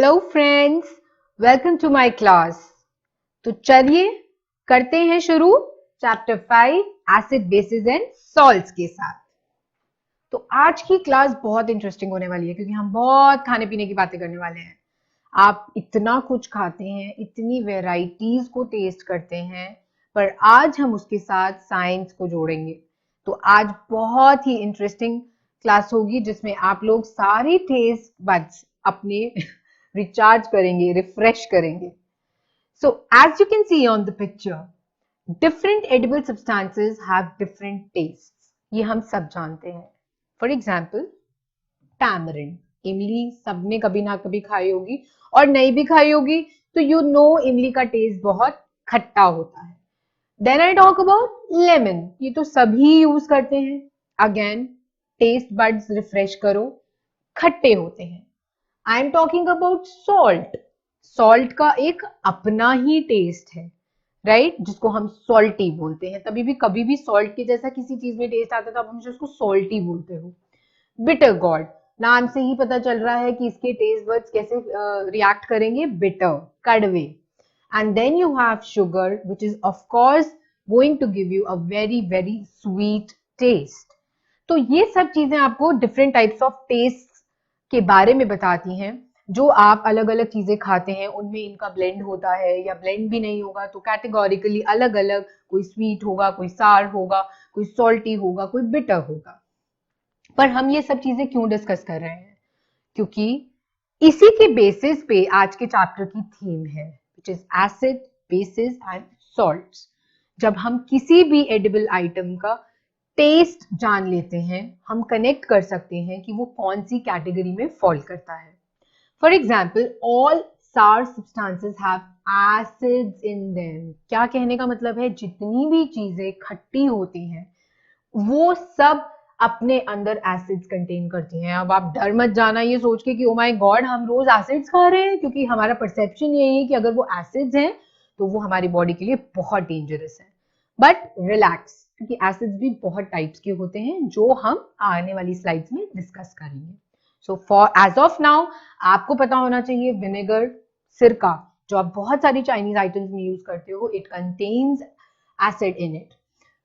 Hello friends, welcome to my class. तो चलिए करते हैं शुरू chapter 5 acid bases and salts के साथ। तो आज की क्लास बहुत इंटरेस्टिंग होने वाली है क्योंकि हम बहुत खाने पीने की बातें करने वाले हैं। आप इतना कुछ खाते हैं, इतनी वेराइटीज को टेस्ट करते हैं, पर आज हम उसके साथ साइंस को जोड़ेंगे। तो आज बहुत ही इंटरेस्टिंग क्लास होगी जिसमें आप लोग सारी टेस्ट बड्स अपने रिचार्ज करेंगे, रिफ्रेश करेंगे। So as you can see on the picture, different edible substances have different tastes. ये हम सब जानते हैं। For example, tamarind, इमली सबने कभी ना कभी खाई होगी और नहीं भी खाई होगी तो you know इमली का टेस्ट बहुत खट्टा होता है। Then I talk about lemon, ये तो सभी यूज करते हैं। Again, taste buds रिफ्रेश करो, खट्टे होते हैं। आई am talking about salt. Salt का एक अपना ही टेस्ट है, राइट, जिसको हम सॉल्टी बोलते हैं। तभी भी कभी भी सॉल्ट के जैसा किसी चीज में टेस्ट आता है तो आप मुझे उसको सॉल्टी बोलते हो। बिटर गॉड, नाम से ही पता चल रहा है कि इसके टेस्ट बड्स कैसे रिएक्ट करेंगे, बिटर, कड़वे। And then you have sugar which is of course going to give you a very very sweet taste. तो ये सब चीजें आपको डिफरेंट टाइप्स ऑफ टेस्ट के बारे में बताती हैं। जो आप अलग अलग चीजें खाते हैं उनमें इनका ब्लेंड होता है या ब्लेंड भी नहीं होगा तो कैटेगोरिकली अलग अलग, कोई स्वीट होगा, कोई सार होगा, कोई सॉल्टी होगा, कोई बिटर होगा। पर हम ये सब चीजें क्यों डिस्कस कर रहे हैं? क्योंकि इसी के बेसिस पे आज के चैप्टर की थीम है which is acid, bases and salts. जब हम किसी भी एडिबल आइटम का टेस्ट जान लेते हैं, हम कनेक्ट कर सकते हैं कि वो कौन सी कैटेगरी में फॉल करता है। फॉर एग्जाम्पल, ऑल सार substances have acids in them. क्या कहने का मतलब है, जितनी भी चीजें खट्टी होती हैं वो सब अपने अंदर एसिड्स कंटेन करती हैं। अब आप डर मत जाना ये सोच के कि ओ माय गॉड हम रोज एसिड्स खा रहे हैं, क्योंकि हमारा परसेप्शन यही है कि अगर वो एसिड्स हैं तो वो हमारी बॉडी के लिए बहुत डेंजरस है। बट रिलैक्स, क्योंकि एसिड्स भी बहुत टाइप्स के होते हैं जो हम आने वाली स्लाइड्स में डिस्कस करेंगे। So for as of now आपको पता होना चाहिए विनेगर, सिरका, जो आप बहुत सारी चाइनीज आइटम्स में यूज करते हो, it contains acid in it.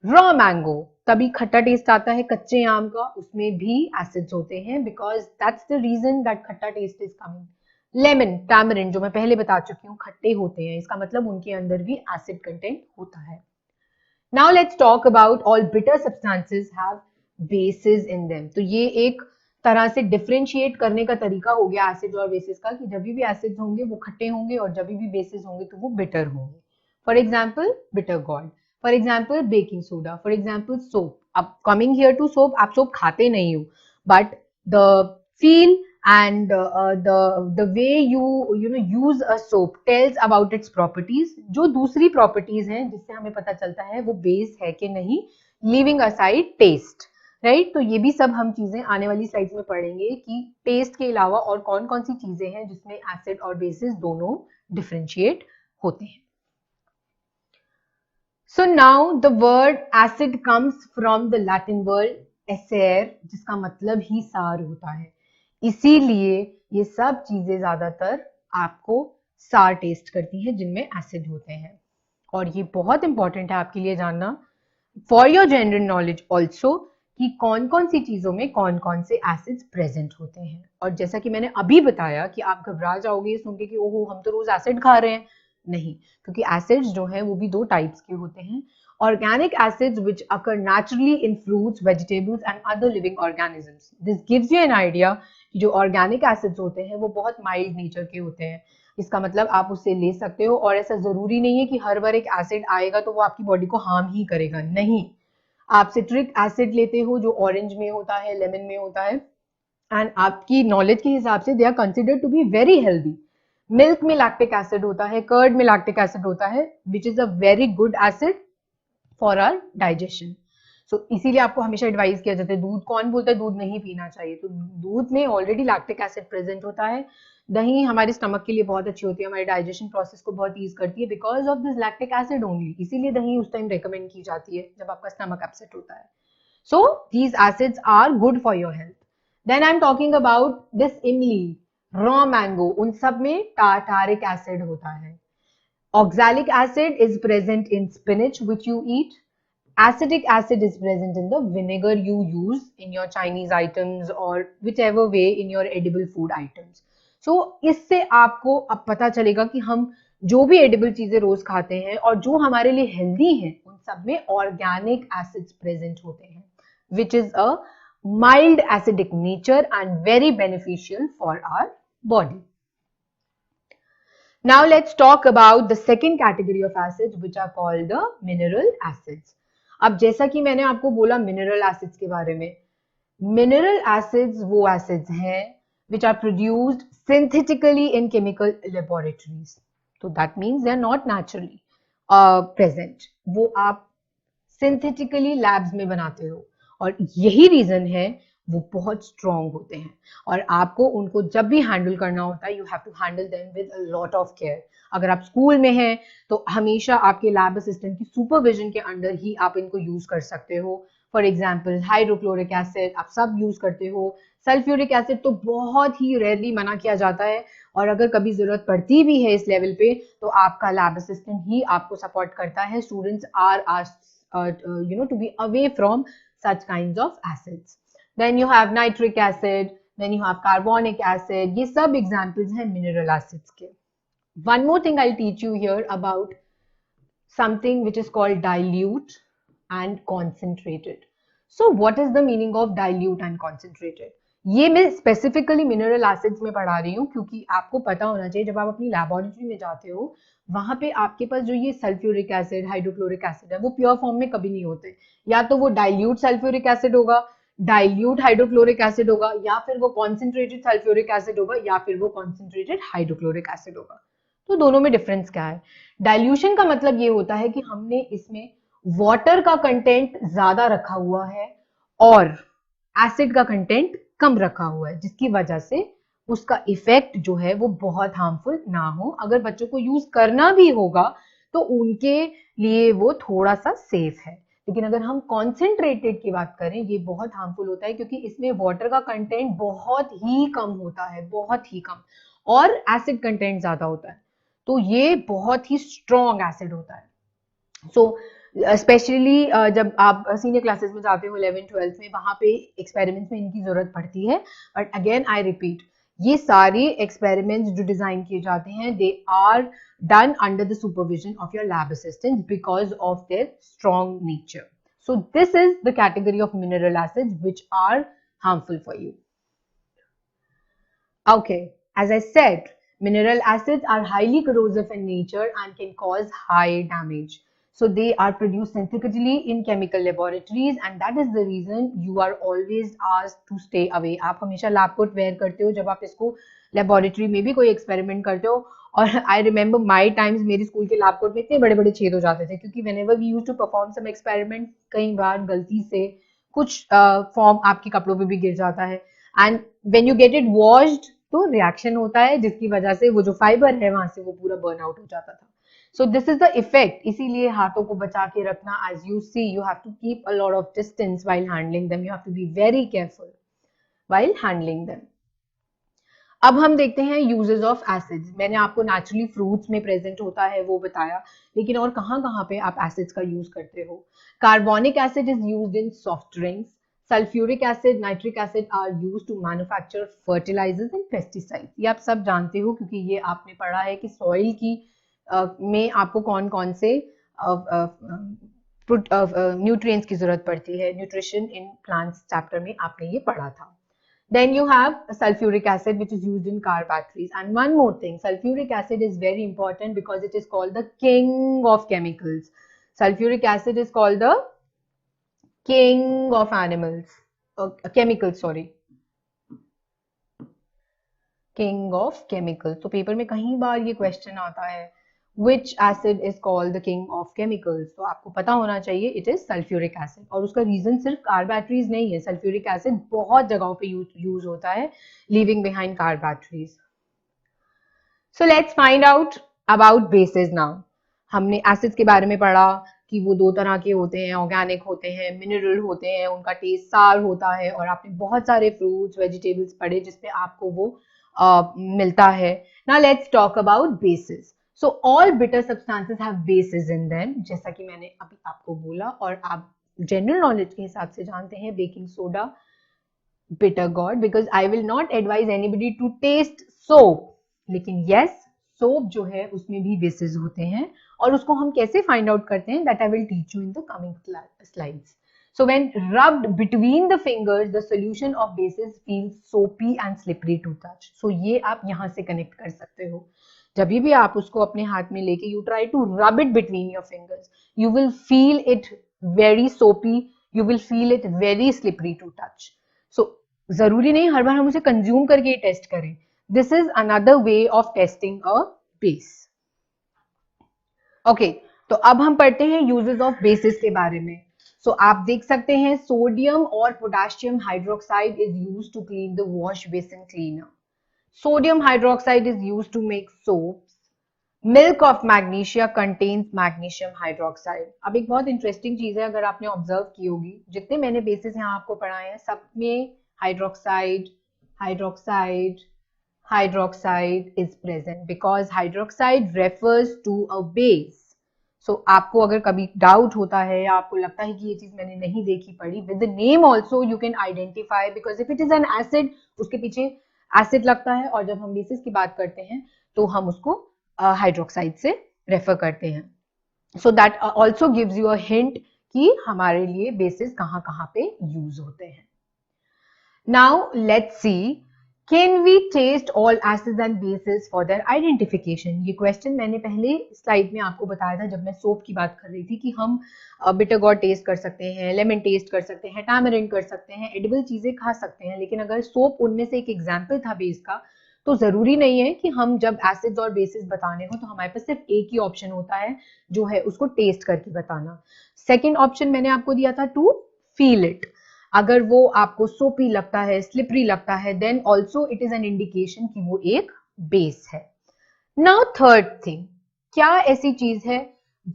Raw mango, तभी खट्टा टेस्ट आता है कच्चे आम का, उसमें भी एसिड्स होते हैं because that's the reason that खट्टा taste is coming. Lemon, tamarind, जो मैं पहले बता चुकी हूँ, खट्टे होते हैं, इसका मतलब उनके अंदर भी एसिड कंटेंट होता है। Now let's talk about all bitter substances have bases in them. तो ये एक तरह से डिफरेंशिएट करने का तरीका हो गया एसिड और बेसिस का, कि जब भी एसिड्स होंगे वो खट्टे होंगे और जब भी बेसिस होंगे तो वो बिटर होंगे। For example bitter gourd, for example baking soda, for example soap. अब कमिंग हियर टू सोप, आप सोप खाते नहीं हो but the feel and the way you know use a soap tells about its properties। जो दूसरी properties हैं जिससे हमें पता चलता है वो बेस है कि नहीं, leaving aside taste, right? तो ये भी सब हम चीजें आने वाली स्लाइड्स में पढ़ेंगे कि टेस्ट के अलावा और कौन कौन सी चीजें हैं जिसमें एसिड और बेसिस दोनों डिफरेंशिएट होते हैं। So now the word acid comes from the Latin word acere, जिसका मतलब ही सार होता है। इसीलिए ये सब चीजें ज्यादातर आपको सार टेस्ट करती हैं जिनमें एसिड होते हैं। और ये बहुत इंपॉर्टेंट है आपके लिए जानना, for your general knowledge also, कि कौन कौन सी चीजों में कौन कौन से एसिड्स प्रेजेंट होते हैं। और जैसा कि मैंने अभी बताया कि आप घबरा जाओगे सुन के कि ओहो हम तो रोज एसिड खा रहे हैं। नहीं, क्योंकि एसिड्स जो हैं वो भी दो टाइप्स के होते हैं। Organic acids which occur naturally in fruits, vegetables and other living organisms. This gives you an idea कि जो ऑर्गेनिक एसिड्स होते हैं वो बहुत माइल्ड नेचर के होते हैं। इसका मतलब आप उससे ले सकते हो, और ऐसा जरूरी नहीं है कि हर बार एक एसिड आएगा तो वो आपकी बॉडी को हार्म ही करेगा। नहीं, आप सिट्रिक एसिड लेते हो जो ऑरेंज में होता है, लेमन में होता है, एंड आपकी नॉलेज के हिसाब से they are considered to be very healthy. Milk में लैक्टिक एसिड होता है, कर्ड में लैक्टिक एसिड होता है, which is a very good acid for our digestion. So इसीलिए आपको हमेशा एडवाइस किया जाता है, दूध कौन बोलता है दूध नहीं पीना चाहिए, तो दूध में ऑलरेडी लैक्टिक एसिड प्रेजेंट होता है। दही हमारे स्टमक के लिए बहुत अच्छी होती है, हमारे डाइजेशन प्रोसेस को बहुत ईज करती है because of this lactic acid only. इसीलिए दही उस टाइम रेकमेंड की जाती है जब आपका स्टमक अपसेट होता है। So these acids are good for your health. Then I am talking about this imli, raw mango, उन सब में टार्टारिक एसिड होता है। Oxalic acid is present in spinach which you eat. Acetic acid is present in the vinegar you use in your Chinese items or whichever way in your edible food items. So इससे आपको अब पता चलेगा कि हम जो भी edible चीजें रोज खाते हैं और जो हमारे लिए healthy हैं, उन सब में organic acids present होते हैं, which is a mild acidic nature and very beneficial for our body. Now let's talk about the second category of acids which are called the mineral acids. अब जैसा कि मैंने आपको बोला मिनरल एसिड्स के बारे में, मिनरल एसिड्स वो एसिड्स हैं which are produced synthetically in chemical laboratories. So that means they are not naturally present. वो आप synthetically labs में बनाते हो और यही रीजन है वो बहुत स्ट्रॉन्ग होते हैं और आपको उनको जब भी हैंडल करना होता है, you have to handle them with a lot of care. अगर आप स्कूल में हैं तो हमेशा आपके लैब असिस्टेंट की सुपरविजन के अंडर ही आप इनको यूज कर सकते हो. फॉर एग्जाम्पल हाइड्रोक्लोरिक एसिड आप सब यूज करते हो. सल्फ्यूरिक एसिड तो बहुत ही रेयरली मना किया जाता है और अगर कभी जरूरत पड़ती भी है इस लेवल पे तो आपका लैब असिस्टेंट ही आपको सपोर्ट करता है. Students are asked to be away from such kinds of acids. Then you have nitric acid, then you have carbonic acid. ये सब examples हैं mineral acids के. One more thing I'll teach you here about something which is called dilute and concentrated. So what is the meaning of dilute and concentrated? ये मैं specifically mineral acids में पढ़ा रही हूँ क्योंकि आपको पता होना चाहिए जब आप अपनी लैबोरेटरी में जाते हो वहां पे आपके पास जो ये सल्फ्यूरिक एसिड हाइड्रोक्लोरिक एसिड है वो प्योर फॉर्म में कभी नहीं होते. या तो वो डाइल्यूट सल्फ्यूरिक एसिड होगा, डाइल्यूट हाइड्रोक्लोरिक एसिड होगा, या फिर वो कॉन्सेंट्रेटेड सल्फ्यूरिक एसिड होगा, या फिर वो कॉन्सेंट्रेटेड हाइड्रोक्लोरिक एसिड होगा. तो दोनों में डिफरेंस क्या है? डाइल्यूशन का मतलब ये होता है कि हमने इसमें वाटर का कंटेंट ज्यादा रखा हुआ है और एसिड का कंटेंट कम रखा हुआ है, जिसकी वजह से उसका इफेक्ट जो है वो बहुत हार्मफुल ना हो. अगर बच्चों को यूज करना भी होगा तो उनके लिए वो थोड़ा सा सेफ है. लेकिन अगर हम कॉन्सेंट्रेटेड की बात करें ये बहुत हार्मफुल होता है क्योंकि इसमें वाटर का कंटेंट बहुत ही कम होता है, बहुत ही कम, और एसिड कंटेंट ज्यादा होता है. तो ये बहुत ही स्ट्रॉन्ग एसिड होता है. सो स्पेशली जब आप सीनियर क्लासेस में जाते हो 11th-12th में, वहां पे एक्सपेरिमेंट्स में इनकी जरूरत पड़ती है. बट अगेन आई रिपीट, ये सारे एक्सपेरिमेंट्स जो डिजाइन किए जाते हैं they are done under the supervision of your lab assistant because of their strong nature. So this is the category of mineral acids which are harmful for you. Okay, as I said, mineral acids are highly corrosive in nature and can cause high damage. So they are produced synthetically in chemical laboratories and that is the reason you are always asked to stay away. आप हमेशा lab coat where करते हो जब आप इसको laboratory में भी कोई एक्सपेरिमेंट करते हो. और आई रिमेम्बर माई टाइम्स, मेरी स्कूल के लैब कोट में इतने बड़े बड़े छेद हो जाते थे क्योंकि whenever we used to perform some experiment, कई बार गलती से कुछ फॉर्म आपके कपड़ों पे भी गिर जाता है and when you get it washed तो रिएक्शन होता है जिसकी वजह से वो जो फाइबर है वहां से वो पूरा बर्न आउट हो जाता था. So this is the effect. इसीलिए हाथों को बचा के रखना. As you see, you have to keep a lot of distance while handling them. You have to be very careful while handling them. अब हम देखते हैं uses of acids. मैंने आपको naturally fruits में present होता है वो बताया, लेकिन और कहाँ पे आप acids का use करते हो? Carbonic acid is used in soft drinks. Sulfuric acid, nitric acid are used to manufacture fertilizers and pesticides. ये आप सब जानते हो क्योंकि ये आपने पढ़ा है कि soil की में आपको कौन कौन से न्यूट्रिएंट्स की जरूरत पड़ती है. न्यूट्रिशन इन प्लांट्स चैप्टर में आपने ये पढ़ा था. Then you have sulfuric acid which is used in car batteries. And one more thing, sulfuric acid is very important because it is called the king of chemicals. Sulfuric acid is called the king of chemicals, sorry. King of chemicals. तो paper में कहीं बार ये question आता है which acid is called the king of chemicals. तो आपको पता होना चाहिए it is sulfuric acid. और उसका रीजन सिर्फ कार बैटरीज नहीं है. सल्फ्यूरिक एसिड बहुत जगहों पे यूज होता है leaving behind car batteries. So let's find out about bases now. हमने एसिड्स के बारे में पढ़ा कि वो दो तरह के होते हैं, ऑर्गेनिक होते हैं, मिनरल होते हैं, उनका टेस्ट सार होता है. और आपने बहुत सारे फ्रूट्स वेजिटेबल्स पढ़े जिसपे आपको वो मिलता है। Now let's talk about basis. So all bitter substances have basis in them, जैसा कि मैंने अभी आपको बोला और आप जनरल नॉलेज के हिसाब से जानते हैं, baking soda, bitter gourd, because I will not advise anybody to taste soap, लेकिन यस, सोप जो है उसमें भी बेसिस होते हैं, और उसको हम कैसे फाइंड आउट करते हैं that I will teach you in the coming slides. So when rubbed between the fingers, the solution of bases feels soapy and slippery to touch. So ये आप यहाँ से connect कर सकते हो. जब भी आप उसको अपने हाथ में लेके you try to rub it between your fingers, you will feel it very soapy, you will feel it very slippery to touch. So जरूरी नहीं हर बार हम उसे consume करके ही test करें. This is another way of testing a base. Okay, तो अब हम पढ़ते हैं uses of bases के बारे में. So आप देख सकते हैं सोडियम और potassium hydroxide is used to clean the wash basin cleaner. Sodium hydroxide is used to make soaps. Milk of magnesia contains magnesium hydroxide. अब एक बहुत इंटरेस्टिंग चीज है, अगर आपने ऑब्जर्व की होगी, जितने मैंने बेसिस यहाँ आपको पढ़ाए हैं सब में hydroxide hydroxide hydroxide is present because hydroxide refers to a base. So आपको अगर कभी डाउट होता है या आपको लगता है कि ये चीज मैंने नहीं देखी पढ़ी, with the name also you can identify, because if it is an acid उसके पीछे एसिड लगता है, और जब हम बेसिस की बात करते हैं तो हम उसको हाइड्रोक्साइड से रेफर करते हैं. So that also gives you a hint कि हमारे लिए बेसिस कहाँ कहाँ पे यूज होते हैं. Now let's C, Can we taste all acids and bases for their identification? ये क्वेश्चन मैंने पहले स्लाइड में आपको बताया था जब मैं सोप की बात कर रही थी कि हम बिटर गॉड टेस्ट कर सकते हैं, लेमन टेस्ट कर सकते हैं, टैमरिंड कर सकते हैं, एडिबल चीजें खा सकते हैं, लेकिन अगर सोप उनमें से एक एग्जाम्पल था बेस का, तो जरूरी नहीं है कि हम जब एसिड्स और बेसिस बताने हो तो हमारे पास सिर्फ एक ही ऑप्शन होता है जो है उसको टेस्ट करके बताना. सेकेंड ऑप्शन मैंने आपको दिया था टू फील इट. अगर वो आपको सोपी लगता है, स्लिपरी लगता है, then also it is an indication कि वो एक बेस है. नाउ थर्ड थिंग, क्या ऐसी चीज है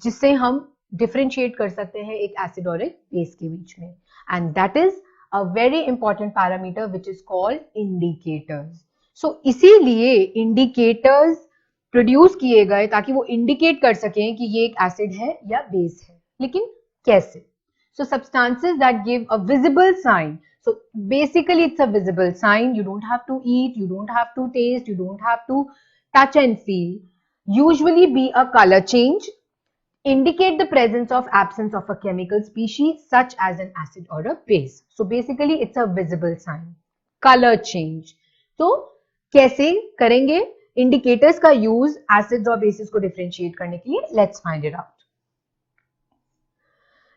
जिससे हम डिफरेंशिएट कर सकते हैं एक एसिड और एक बेस के बीच में, and that is a very important parameter which is called indicators. So इसीलिए इंडिकेटर्स प्रोड्यूस किए गए ताकि वो इंडिकेट कर सकें कि ये एक एसिड है या बेस है. लेकिन कैसे? So substances that give a visible sign. So basically it's a visible sign. You don't have to eat, you don't have to taste, you don't have to touch and feel. Usually be a color change. Indicate the presence of absence of a chemical species such as an acid or a base. So basically it's a visible sign. Color change. तो कैसे करेंगे indicators का use acids और bases को differentiate करने के लिए? Let's find it out.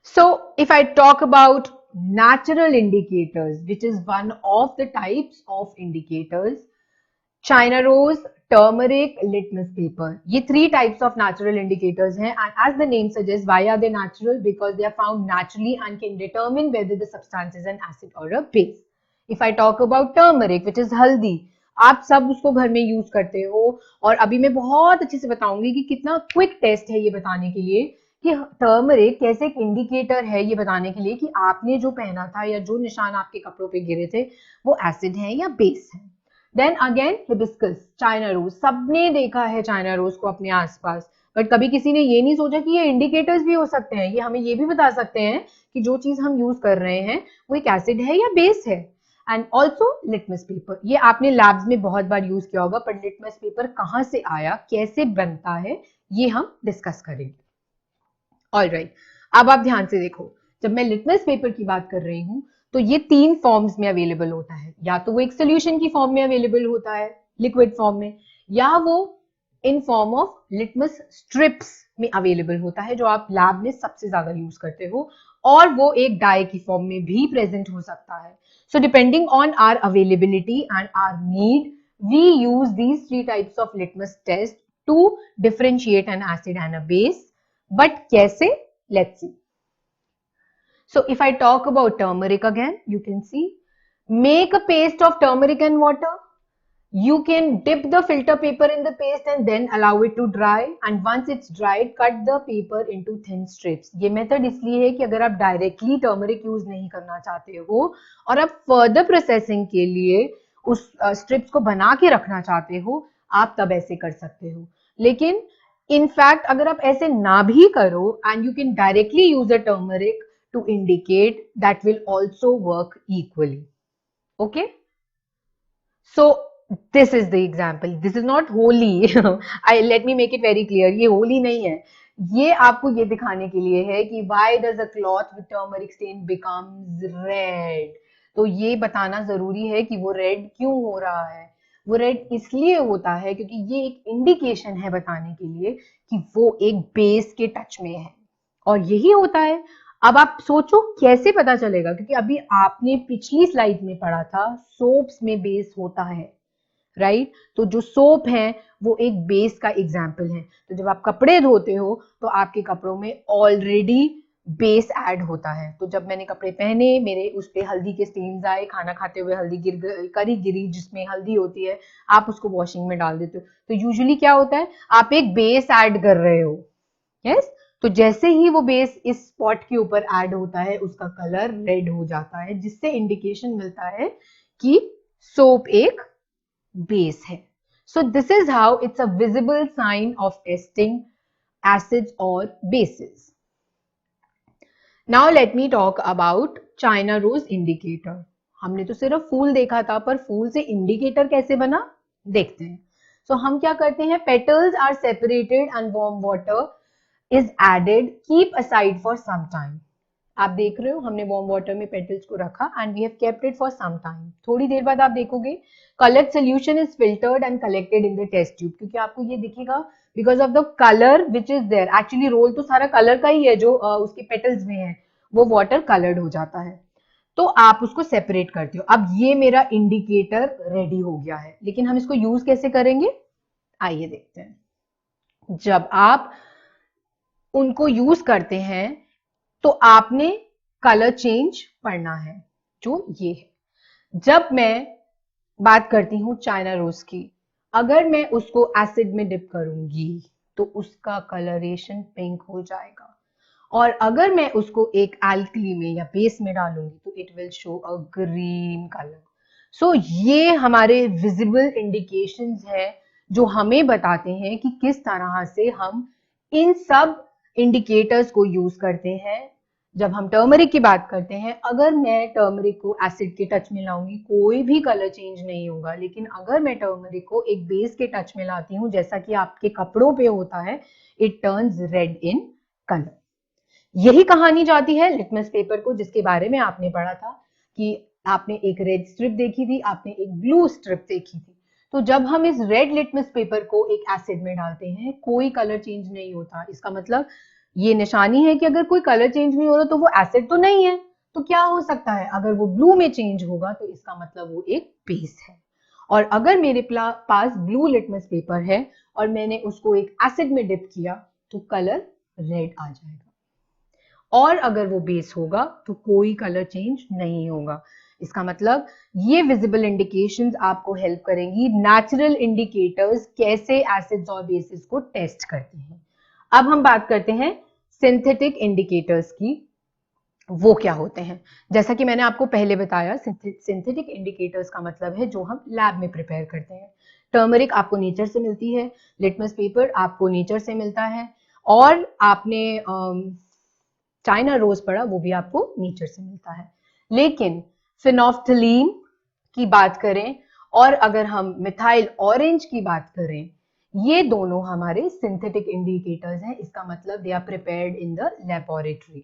So if I talk about natural indicators, which is one of the types of indicators, China rose, turmeric, litmus paper. ये three types of natural indicators हैं, and as the name suggests, why are they natural? Because they are found naturally and can determine whether the substance is an acid or a base. If I talk about turmeric, which is हल्दी, आप सब उसको घर में use करते हो, और अभी मैं बहुत अच्छे से बताऊंगी कि कितना क्विक टेस्ट है ये बताने के लिए कि टर्मरिक कैसे एक इंडिकेटर है ये बताने के लिए कि आपने जो पहना था या जो निशान आपके कपड़ों पे गिरे थे वो एसिड है या बेस है. Then again hibiscus, China rose, सबने देखा है चाइना रोज को अपने आसपास, बट कभी किसी ने ये नहीं सोचा कि ये इंडिकेटर्स भी हो सकते हैं, ये हमें ये भी बता सकते हैं कि जो चीज हम यूज कर रहे हैं वो एक एसिड है या बेस है. एंड ऑल्सो लिटमस पेपर, ये आपने लैब्स में बहुत बार यूज किया होगा, पर लिटमस पेपर कहाँ से आया, कैसे बनता है, ये हम डिस्कस करेंगे. ऑलराइट, अब आप ध्यान से देखो, जब मैं लिटमस पेपर की बात कर रही हूं तो ये तीन फॉर्म्स में अवेलेबल होता है. या तो वो एक सोल्यूशन की फॉर्म में अवेलेबल होता है, लिक्विड फॉर्म में, या वो in form of litmus strips में अवेलेबल होता है जो आप लैब में सबसे ज्यादा यूज करते हो, और वो एक डाई की फॉर्म में भी प्रेजेंट हो सकता है. So depending on our availability and our need, we use these three types of litmus test to differentiate an acid and a base. But कैसे? Let's see. So if I talk about turmeric again, you can see, make a paste of turmeric and water. You can dip the filter paper in the paste and then allow it to dry. And once it's dried, cut the paper into thin strips. ये method इसलिए है कि अगर आप directly turmeric use नहीं करना चाहते हो और आप फर्दर प्रोसेसिंग के लिए उस स्ट्रिप्स को बना के रखना चाहते हो, आप तब ऐसे कर सकते हो। लेकिन इनफैक्ट अगर आप ऐसे ना भी करो, and you can directly use a turmeric to indicate, that will also work equally. Okay, so this is the example, this is not Holi. I let me make it very clear, ये होली नहीं है, ये आपको ये दिखाने के लिए है कि why does a cloth with turmeric stain becomes red. तो ये बताना जरूरी है कि वो रेड क्यों हो रहा है। वो रेड इसलिए होता है क्योंकि ये एक इंडिकेशन है बताने के लिए कि वो एक बेस के टच में है, और यही होता है। अब आप सोचो कैसे पता चलेगा, क्योंकि अभी आपने पिछली स्लाइड में पढ़ा था सोप्स में बेस होता है, राइट? तो जो सोप है वो एक बेस का एग्जाम्पल है। तो जब आप कपड़े धोते हो तो आपके कपड़ों में ऑलरेडी बेस ऐड होता है। तो जब मैंने कपड़े पहने, मेरे उस पे हल्दी के स्टेन्स आए, खाना खाते हुए हल्दी करी गिरी जिसमें हल्दी होती है, आप उसको वॉशिंग में डाल देते हो। तो यूजुअली क्या होता है, आप एक बेस ऐड कर रहे हो। यस, तो जैसे ही वो बेस इस स्पॉट के ऊपर ऐड होता है, उसका कलर रेड हो जाता है, जिससे इंडिकेशन मिलता है कि सोप एक बेस है। So this is how it's a visible sign of testing acids or bases. Now let me talk about China rose indicator. हमने तो सिर्फ फूल देखा था, पर फूल से इंडिकेटर कैसे बना देखते हैं। So हम क्या करते हैं, petals are separated and warm water is added, keep aside for some time. आप देख रहे हो हमने वार्म वाटर में पेटल्स को रखा and we have kept it for some time. थोड़ी देर बाद आप देखोगे coloured solution is filtered and collected in the test tube, क्योंकि आपको ये दिखेगा because of the colour which is there. Actually role तो सारा कलर का ही है जो उसके पेटल्स में है, वो वाटर कलर्ड हो जाता है। तो आप उसको सेपरेट करते हो। अब ये मेरा इंडिकेटर रेडी हो गया है, लेकिन हम इसको यूज कैसे करेंगे, आइए देखते हैं। जब आप उनको यूज करते हैं तो आपने कलर चेंज पढ़ना है, जो ये है। जब मैं बात करती हूं चाइना रोज की, अगर मैं उसको एसिड में डिप करूंगी तो उसका कलरेशन पिंक हो जाएगा, और अगर मैं उसको एक एल्कली में या बेस में डालूंगी तो it will show a green colour. So ये हमारे विजिबल इंडिकेशंस है जो हमें बताते हैं कि किस तरह से हम इन सब इंडिकेटर्स को यूज करते हैं। जब हम टर्मरिक की बात करते हैं, अगर मैं टर्मरिक को एसिड के टच में लाऊंगी कोई भी कलर चेंज नहीं होगा, लेकिन अगर मैं टर्मरिक को एक बेस के टच में लाती हूँ, जैसा कि आपके कपड़ों पे होता है, it turns red in colour. यही कहानी जाती है लिटमस पेपर को, जिसके बारे में आपने पढ़ा था कि आपने एक रेड स्ट्रिप देखी थी, आपने एक ब्लू स्ट्रिप देखी थी। तो जब हम इस रेड लिटमस पेपर को एक एसिड में डालते हैं, कोई कलर चेंज नहीं होता। इसका मतलब ये निशानी है कि अगर कोई कलर चेंज नहीं हो रहा तो वो एसिड तो नहीं है। तो क्या हो सकता है, अगर वो ब्लू में चेंज होगा तो इसका मतलब वो एक बेस है। और अगर मेरे पास ब्लू लिटमस पेपर है और मैंने उसको एक एसिड में डिप किया तो कलर रेड आ जाएगा, और अगर वो बेस होगा तो कोई कलर चेंज नहीं होगा। इसका मतलब ये विजिबल इंडिकेशंस आपको हेल्प करेंगी नेचुरल इंडिकेटर्स कैसे एसिड्स और बेसिस को टेस्ट करते हैं। अब हम बात करते हैं सिंथेटिक इंडिकेटर्स की, वो क्या होते हैं। जैसा कि मैंने आपको पहले बताया, सिंथेटिक इंडिकेटर्स का मतलब है जो हम लैब में प्रिपेयर करते हैं। टर्मरिक आपको नेचर से मिलती है, लिटमस पेपर आपको नेचर से मिलता है, और आपने चाइना रोज पढ़ा, वो भी आपको नेचर से मिलता है। लेकिन फिनोफ्थलीन की बात करें और अगर हम मिथाइल ऑरेंज की बात करें, ये दोनों हमारे सिंथेटिक इंडिकेटर्स हैं। इसका मतलब they are prepared in the laboratory.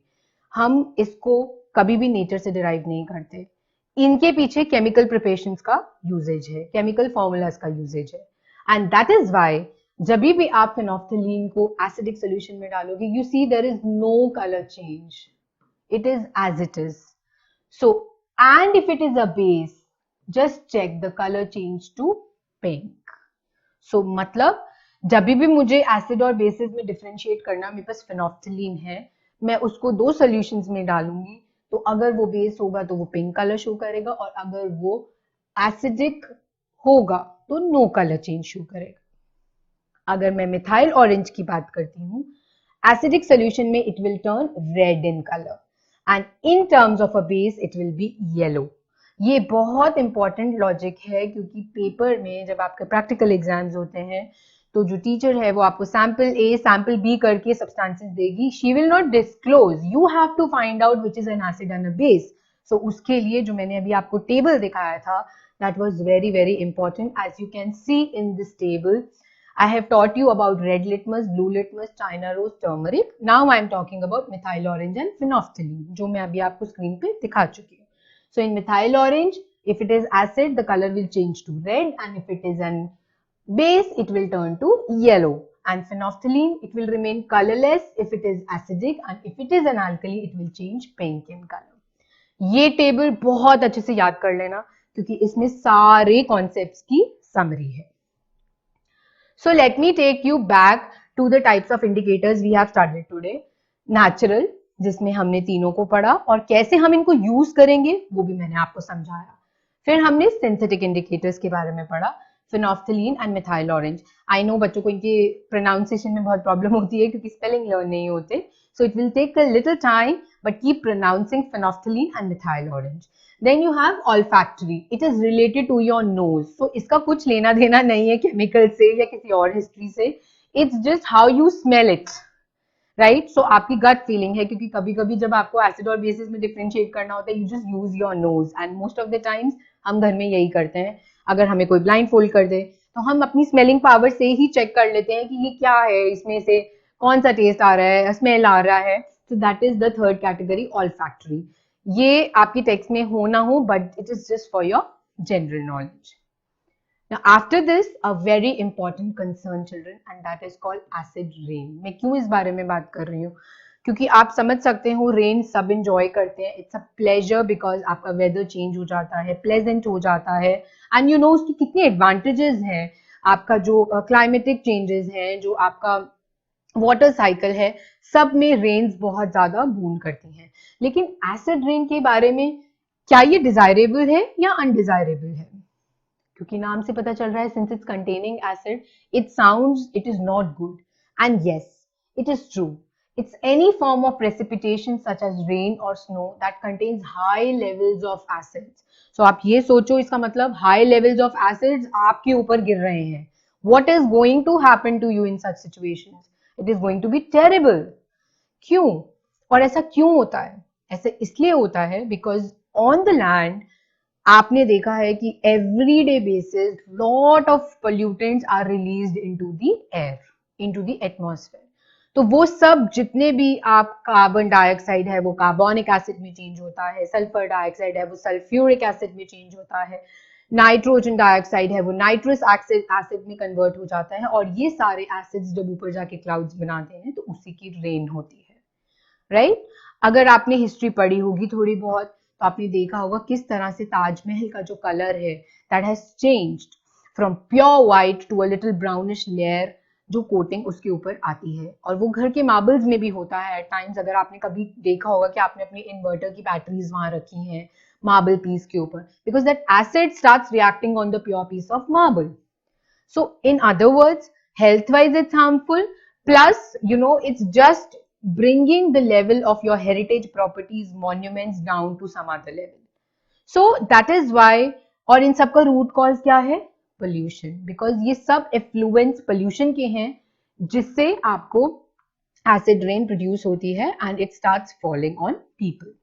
हम इसको कभी भी नेचर से डिराइव नहीं करते, इनके पीछे केमिकल प्रिपरेशंस का यूजेज है, केमिकल फॉर्मूलाज का यूजेज है। एंड दैट इज वाई जब भी आप फिनोफ्थलीन को एसिडिक सोल्यूशन में डालोगे, you see there is no colour change, it is as it is. So and if it is a base, just check the colour change to pink. So मतलब जब भी मुझे एसिड और basis में differentiate करना, मेरे पास फिनोफ्थलीन है, मैं उसको दो सॉल्यूशंस में डालूंगी, तो अगर वो बेस होगा तो वो पिंक कलर शो करेगा, और अगर वो एसिडिक होगा तो नो कलर चेंज शो करेगा। अगर मैं मिथाइल ऑरेंज की बात करती हूँ, एसिडिक सोल्यूशन में it will turn red in colour, and in terms of a base it will be yellow. ये बहुत इंपॉर्टेंट लॉजिक है, क्योंकि पेपर में जब आपके प्रैक्टिकल एग्जाम्स होते हैं तो जो टीचर है वो आपको सैंपल ए सैंपल बी करके सब्सटेंसेस देगी. She will not disclose, you have to find out which is an acid and a base. So उसके लिए जो मैंने अभी आपको टेबल दिखाया था, that was very very important. As you can see in this table, I have taught you about red litmus, blue litmus, China rose, turmeric. Now I am talking about methyl orange and phenolphthalein, जो मैं अभी आपको screen पे दिखा चुकी हूँ. So in methyl orange, if it is acid, the color will change to red, and if it is an base, it will turn to yellow. And phenolphthalein, it will remain colorless if it is acidic, and if it is an alkali, it will change pink in color. ये table बहुत अच्छे से याद कर लेना, क्योंकि इसमें सारे कॉन्सेप्ट्स की समरी है. So let me take you back to the types of indicators we have studied today. Natural, जिसमें हमने तीनों को पढ़ा और कैसे हम इनको यूज करेंगे वो भी मैंने आपको समझाया. फिर हमने सिंथेटिक इंडिकेटर्स के बारे में पढ़ा, phenolphthalein and methyl orange. I know बच्चों को इनके प्रोनाउंसिएशन में बहुत प्रॉब्लम होती है क्योंकि स्पेलिंग लर्न नहीं होते. So it will take a little time, but keep pronouncing phenolphthalein and methyl orange. Then you have olfactory. It is related to your nose. So इसका कुछ लेना देना नहीं है केमिकल से या किसी और हिस्ट्री से. It's just how you smell it, right? So आपकी गट फीलिंग है, क्योंकि कभी कभी जब आपको एसिड और बेसिस में डिफरेंशिएट करना होता है, you just use your nose, and most of the times हम घर में यही करते हैं. अगर हमें कोई ब्लाइंड फोल्ड कर दे तो हम अपनी स्मेलिंग पावर से ही चेक कर लेते हैं कि ये क्या है, इसमें से कौन सा टेस्ट आ रहा है, स्मेल आ रहा है. So that is the third category, olfactory. ये आपकी टेक्स्ट में हो ना हो, but it is just for your general knowledge. Now after this, a very important concern children, and that is called acid rain. मैं क्यों इस बारे में बात कर रही हूँ, क्योंकि आप समझ सकते हो रेन सब इंजॉय करते हैं. इट्स अ प्लेजर बिकॉज आपका वेदर चेंज हो जाता है, प्लेजेंट हो जाता है, एंड यू नो उसकी कितने एडवांटेजेस हैं. आपका जो क्लाइमेटिक चेंजेस हैं, जो आपका वाटर साइकिल है, सब में रेन्स बहुत ज्यादा बूम करती हैं. लेकिन एसिड रेन के बारे में क्या ये डिजायरेबल है या अनडिजायरेबल है? क्योंकि नाम से पता चल रहा है, since it's containing acid, it sounds it is not good. And yes, it is true. It's any form of precipitation such as rain or snow that contains high levels of acids. So आप ये सोचो, इसका मतलब high levels of acids आपके ऊपर गिर रहे हैं. What is going to happen to you in such situations? It is going to be terrible. क्यों? और ऐसा क्यों होता है? ऐसा इसलिए होता है because on the land आपने देखा है कि everyday basis lot of pollutants are released into the air, into the atmosphere. तो वो सब जितने भी आप कार्बन डाइऑक्साइड है वो कार्बोनिक एसिड में चेंज होता है, सल्फर डाइऑक्साइड है वो सल्फ्यूरिक एसिड में चेंज होता है, नाइट्रोजन डाइऑक्साइड है वो नाइट्रस एसिड में कन्वर्ट हो जाता है, और ये सारे एसिड्स जब ऊपर जाके क्लाउड्स बनाते हैं तो उसी की रेन होती है, राइट? अगर आपने हिस्ट्री पढ़ी होगी थोड़ी बहुत तो आपने देखा होगा किस तरह से ताजमहल का जो कलर है that has changed from pure white to a little brownish layer, जो कोटिंग उसके ऊपर आती है. और वो घर के मार्बल्स में भी होता है एट टाइम्स. अगर आपने कभी देखा होगा कि आपने अपने इन्वर्टर की बैटरीज वहां रखी हैं मार्बल पीस के ऊपर, because that acid starts reacting on the pure piece of marble. So in other words, health wise it's harmful, plus you know it's just bringing the level of your heritage properties, monuments down to some other level. So that is why, और इन सब का root cause क्या है? Pollution. Because ये सब affluence pollution के हैं जिससे आपको एसिड रेन प्रोड्यूस होती है and it starts falling on people.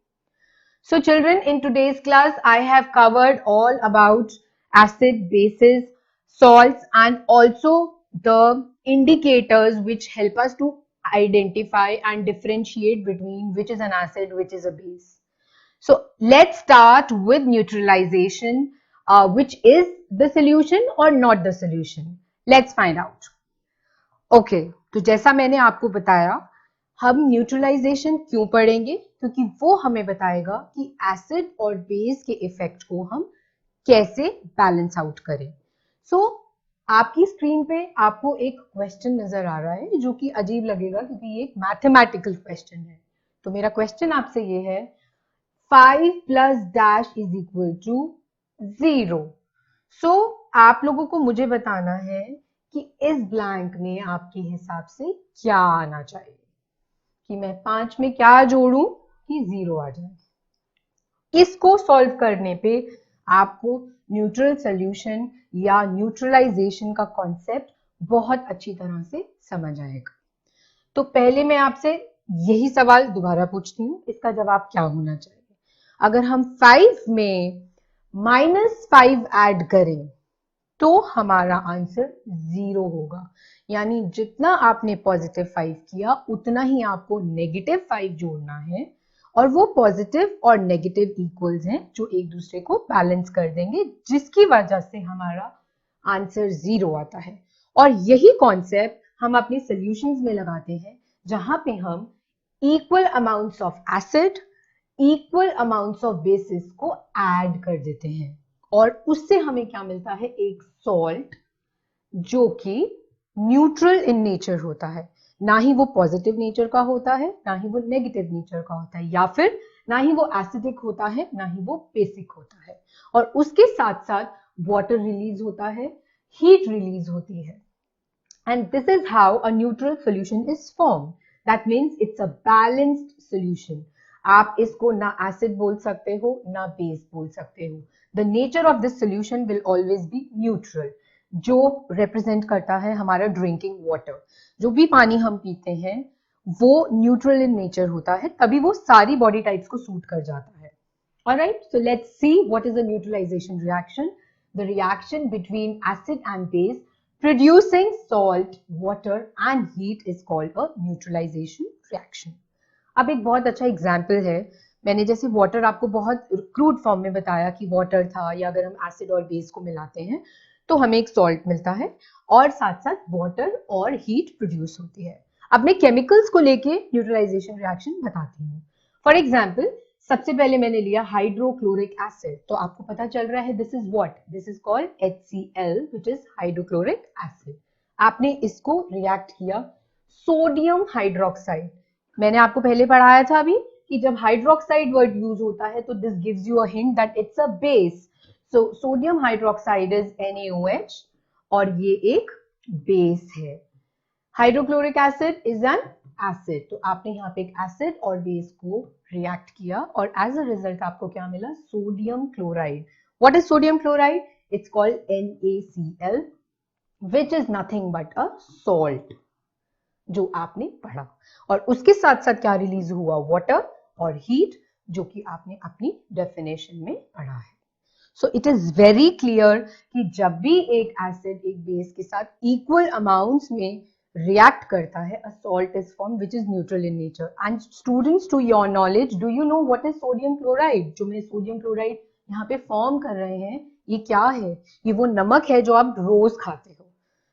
So children, in today's class I have covered all about acid, bases, salts, and also the indicators which help us to identify and differentiate between which is an acid, which is a base. So let's start with neutralization, which is the solution or not the solution. Let's find out. Okay, तो जैसा मैंने आपको बताया, हम neutralisation क्यों पढ़ेंगे? क्योंकि वो हमें बताएगा कि एसिड और बेस के इफेक्ट को हम कैसे बैलेंस आउट करें. सो आपकी स्क्रीन पे आपको एक क्वेश्चन नजर आ रहा है जो कि अजीब लगेगा क्योंकि ये एक मैथमेटिकल क्वेश्चन है. तो मेरा क्वेश्चन आपसे ये है, 5 plus dash is equal to 0. सो आप लोगों को मुझे बताना है कि इस ब्लैंक में आपके हिसाब से क्या आना चाहिए, कि मैं 5 में क्या जोड़ूं कि 0 आ जाए. इसको सॉल्व करने पे आपको न्यूट्रल सोल्यूशन या न्यूट्रलाइजेशन का कॉन्सेप्ट बहुत अच्छी तरह से समझ आएगा। तो पहले मैं आपसे यही सवाल दोबारा पूछती हूँ, इसका जवाब क्या होना चाहिए? अगर हम 5 में -5 ऐड करें तो हमारा आंसर 0 होगा। यानी जितना आपने +5 किया उतना ही आपको -5 जोड़ना है, और वो पॉजिटिव और नेगेटिव इक्वल्स हैं जो एक दूसरे को बैलेंस कर देंगे, जिसकी वजह से हमारा आंसर 0 आता है। और यही कॉन्सेप्ट हम अपने सॉल्यूशंस में लगाते हैं, जहां पे हम equal amounts of acid, equal amounts of basis को ऐड कर देते हैं, और उससे हमें क्या मिलता है? एक सॉल्ट जो कि न्यूट्रल इन नेचर होता है। ना ही वो पॉजिटिव नेचर का होता है, ना ही वो नेगेटिव नेचर का होता है, या फिर ना ही वो एसिडिक होता है, ना ही वो बेसिक होता है। और उसके साथ साथ वाटर रिलीज होता है, हीट रिलीज होती है, and this is how a neutral solution is form. That means it's a balanced solution. आप इसको ना एसिड बोल सकते हो, ना बेस बोल सकते हो। The nature of this solution will always be neutral, जो रिप्रेजेंट करता है हमारा ड्रिंकिंग वाटर। जो भी पानी हम पीते हैं वो न्यूट्रल इन नेचर होता है, तभी वो सारी बॉडी टाइप्स को सूट कर जाता है। Alright, so let's see what is a neutralization reaction. The reaction between acid and base producing salt, water and heat is called a neutralization reaction. अब एक बहुत अच्छा एग्जाम्पल है, मैंने जैसे वाटर आपको बहुत क्रूड फॉर्म में बताया कि वाटर था, या अगर हम एसिड और बेस को मिलाते हैं तो हमें एक सॉल्ट मिलता है, और साथ साथ वाटर और हीट प्रोड्यूस होती है। अब मैं केमिकल्स को लेके न्यूट्रलाइजेशन रिएक्शन बताती हूँ। फॉर एग्जाम्पल, सबसे पहले मैंने लिया हाइड्रोक्लोरिक एसिड, तो आपको पता चल रहा है this is what? This is called HCl, which is hydrochloric acid. आपने इसको रिएक्ट किया सोडियम हाइड्रोक्साइड। मैंने आपको पहले पढ़ाया था अभी कि जब हाइड्रोक्साइड वर्ड यूज होता है तो this gives you a hint that it's a base. So sodium hydroxide is NaOH, और ये एक बेस है। Hydrochloric acid is an acid, तो आपने यहाँ पे एक एसिड और बेस को रिएक्ट किया, और एज अ रिजल्ट आपको क्या मिला? Sodium chloride. What is sodium chloride? It's called NaCl, which is nothing but a salt, जो आपने पढ़ा। और उसके साथ साथ क्या रिलीज हुआ? वाटर और हीट, जो कि आपने अपनी डेफिनेशन में पढ़ा है। So it is very clear कि जब भी एक एसिड एक बेस के साथ इक्वल अमाउंट्स में रिएक्ट करता है, a salt is formed which is neutral in nature. And students, to your knowledge, do you know what is sodium chloride? जो मैं सोडियम क्लोराइड यहाँ पे फॉर्म कर रहे हैं, ये क्या है? ये वो नमक है जो आप रोज खाते हो।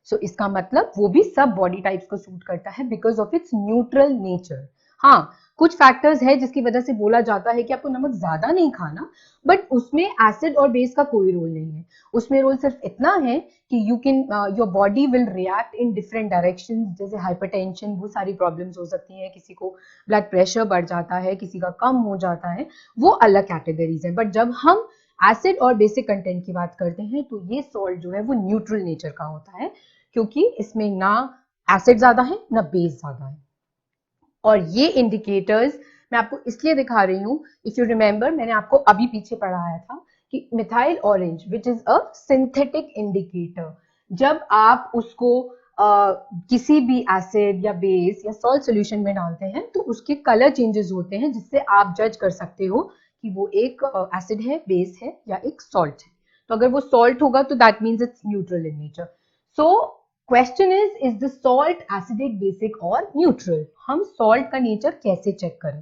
सो इसका मतलब वो भी सब बॉडी टाइप्स को सूट करता है because of its neutral nature. हाँ, कुछ फैक्टर्स है जिसकी वजह से बोला जाता है कि आपको नमक ज्यादा नहीं खाना, बट उसमें एसिड और बेस का कोई रोल नहीं है। उसमें रोल सिर्फ इतना है कि you can your body will react in different directions, जैसे हाइपरटेंशन, वो सारी प्रॉब्लम्स हो सकती हैं, किसी को ब्लड प्रेशर बढ़ जाता है, किसी का कम हो जाता है, वो अलग कैटेगरीज है। बट जब हम एसिड और बेसिक कंटेंट की बात करते हैं तो ये सॉल्ट जो है वो न्यूट्रल नेचर का होता है, क्योंकि इसमें ना एसिड ज्यादा है ना बेस ज्यादा है। और ये इंडिकेटर्स मैं आपको इसलिए दिखा रही हूँ, इफ यू रिमेंबर मैंने आपको अभी पीछे पढ़ाया था कि methyl orange which is a synthetic indicator, जब आप उसको किसी भी एसिड या बेस या सॉल्ट सॉल्यूशन में डालते हैं तो उसके कलर चेंजेस होते हैं, जिससे आप जज कर सकते हो कि वो एक एसिड है, बेस है या एक सॉल्ट है। तो अगर वो सॉल्ट होगा तो that means it's neutral in nature. So question is the salt acidic, basic और न्यूट्रल? हम सॉल्ट का नेचर कैसे चेक करें?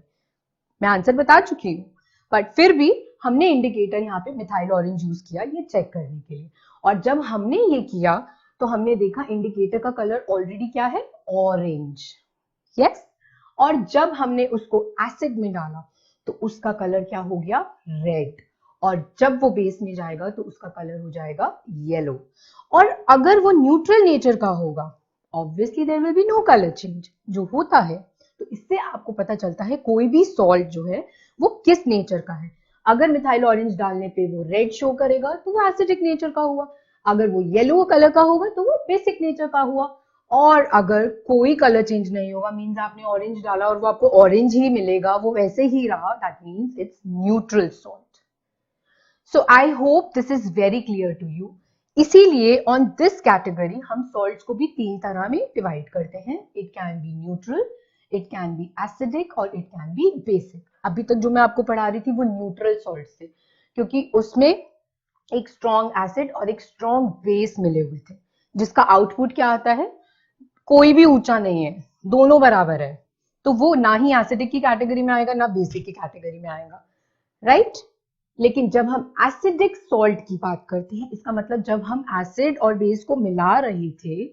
मैं आंसर बता चुकी हूँ, बट फिर भी हमने इंडिकेटर यहाँ पे मिथाइल ऑरेंज यूज किया ये चेक करने के लिए। और जब हमने ये किया तो हमने देखा इंडिकेटर का कलर ऑलरेडी क्या है? ऑरेंज। यस। और जब हमने उसको एसिड में डाला तो उसका कलर क्या हो गया? रेड। और जब वो बेस में जाएगा तो उसका कलर हो जाएगा येलो। और अगर वो न्यूट्रल नेचर का होगा, obviously there will be no colour change, जो होता है। तो इससे आपको पता चलता है कोई भी सॉल्ट जो है वो किस नेचर का है। अगर मिथाइल ऑरेंज डालने पे वो रेड शो करेगा तो वो एसिडिक नेचर का हुआ, अगर वो येलो कलर का होगा तो वो बेसिक नेचर का हुआ, और अगर कोई कलर चेंज नहीं होगा, मींस आपने ऑरेंज डाला और वो आपको ऑरेंज ही मिलेगा, वो वैसे ही रहा, that means it's neutral salt. So I hope this is very clear to you. इसीलिए ऑन दिस कैटेगरी हम सॉल्ट्स को भी 3 तरह में डिवाइड करते हैं। It can be neutral, it can be acidic और इट कैन बी बेसिक। अभी तक जो मैं आपको पढ़ा रही थी वो न्यूट्रल सॉल्ट्स थे, क्योंकि उसमें एक स्ट्रॉन्ग एसिड और एक स्ट्रॉन्ग बेस मिले हुए थे, जिसका आउटपुट क्या आता है, कोई भी ऊंचा नहीं है, दोनों बराबर है। तो वो ना ही एसिडिक की कैटेगरी में आएगा ना बेसिक की कैटेगरी में आएगा, राइट? लेकिन जब हम एसिडिक सॉल्ट की बात करते हैं, इसका मतलब जब हम एसिड और बेस को मिला रहे थे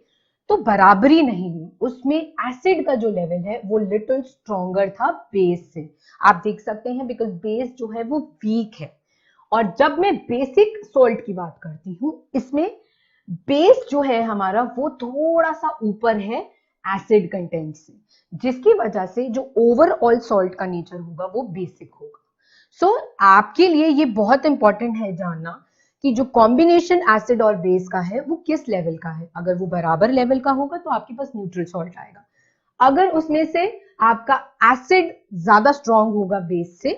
तो बराबरी नहीं हुई, उसमें एसिड का जो लेवल है वो लिटिल स्ट्रॉन्गर था बेस से। आप देख सकते हैं बिकॉज बेस जो है वो वीक है। और जब मैं बेसिक सॉल्ट की बात करती हूँ, इसमें बेस जो है हमारा वो थोड़ा सा ऊपर है एसिड कंटेंट से, जिसकी वजह से जो ओवरऑल सॉल्ट का नेचर होगा वो बेसिक होगा। सो आपके लिए ये बहुत इंपॉर्टेंट है जानना कि जो कॉम्बिनेशन एसिड और बेस का है वो किस लेवल का है। अगर वो बराबर लेवल का होगा तो आपके पास न्यूट्रल सॉल्ट आएगा। अगर उसमें से आपका एसिड ज्यादा स्ट्रॉन्ग होगा बेस से,